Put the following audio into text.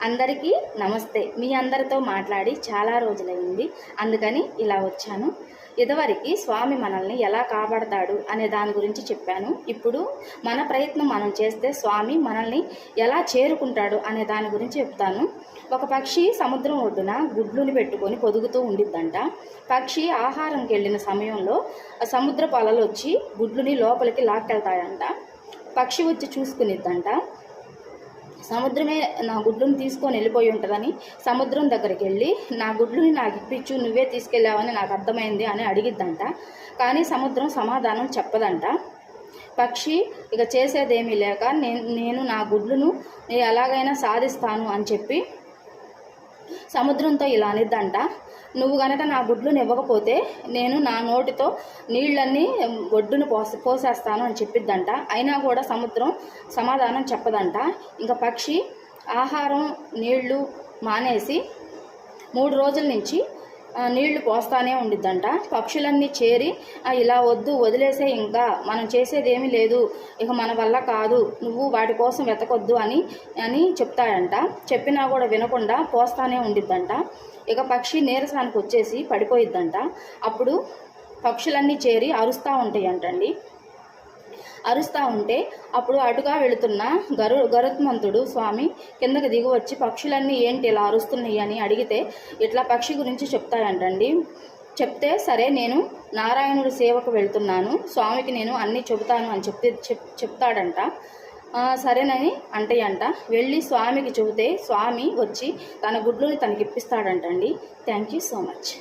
అందరికీ నమస్తే. మీ అందరితో మాట్లాడి చాలా రోజులైంది, అందుకని ఇలా వచ్చాను. ఇదివరకు స్వామి మనల్ని ఎలా కాపాడతాడు అనే దాని గురించి చెప్పాను. ఇప్పుడు మన ప్రయత్నం మనం చేస్తే స్వామి మనల్ని ఎలా చేరుకుంటాడు అనే దాని గురించి చెప్తాను. ఒక పక్షి సముద్రం ఒడ్డున గుడ్లుని పెట్టుకొని పొదుగుతూ ఉండిద్దంట. పక్షి ఆహారంకి వెళ్ళిన సమయంలో సముద్రపు అలలు వచ్చి గుడ్లుని లోపలికి లాక్కెళ్తాయంట. పక్షి వచ్చి చూసుకునిద్దంట. సముద్రమే నా గుడ్లుని తీసుకొని వెళ్ళిపోయి ఉంటుందని సముద్రం దగ్గరికి వెళ్ళి నా గుడ్లుని నాకు ఇప్పించు, నువ్వే తీసుకెళ్ళావని నాకు అర్థమైంది అని అడిగిద్దంట. కానీ సముద్రం సమాధానం చెప్పదంట. పక్షి ఇక చేసేదేమీ లేక నేను నా గుడ్లును ఎలాగైనా సాధిస్తాను అని చెప్పి సముద్రంతో ఇలా అనిద్దంట, నువ్వు గనక నా గుడ్లుని ఇవ్వకపోతే నేను నా నోటితో నీళ్ళన్నీ ఒడ్డును పోసేస్తాను అని చెప్పిద్దంట. అయినా కూడా సముద్రం సమాధానం చెప్పదంట. ఇంకా పక్షి ఆహారం నీళ్లు మానేసి 3 రోజుల నుంచి నీళ్లు పోస్తానే ఉండిద్దంట. పక్షులన్నీ చేరి ఇలా వద్దు, వదిలేసే, ఇంకా మనం చేసేదేమీ లేదు, ఇక మన వల్ల కాదు, నువ్వు వాటి కోసం వెతకొద్దు అని చెప్తాడంట. చెప్పినా కూడా వినకుండా పోస్తానే ఉండిద్దంట. ఇక పక్షి నీరసానికి వచ్చేసి పడిపోయిద్దంట. అప్పుడు పక్షులన్నీ చేరి అరుస్తూ ఉంటాయంటండి. అరుస్తూ ఉంటే అప్పుడు అటుగా వెళుతున్న గరుత్మంతుడు స్వామి కిందకి దిగి వచ్చి పక్షులన్నీ ఏంటి ఇలా అరుస్తున్నాయి అని అడిగితే ఇట్లా పక్షి గురించి చెప్తాయంటండి. చెప్తే సరే నేను నారాయణుడి సేవకు వెళ్తున్నాను, స్వామికి నేను అన్నీ చెబుతాను అని చెప్తాడంట. సరేనని అంటాయంట. వెళ్ళి స్వామికి చెబితే స్వామి వచ్చి తన గుడ్లుని తనకి ఇప్పిస్తాడంటండి. Thank you so much.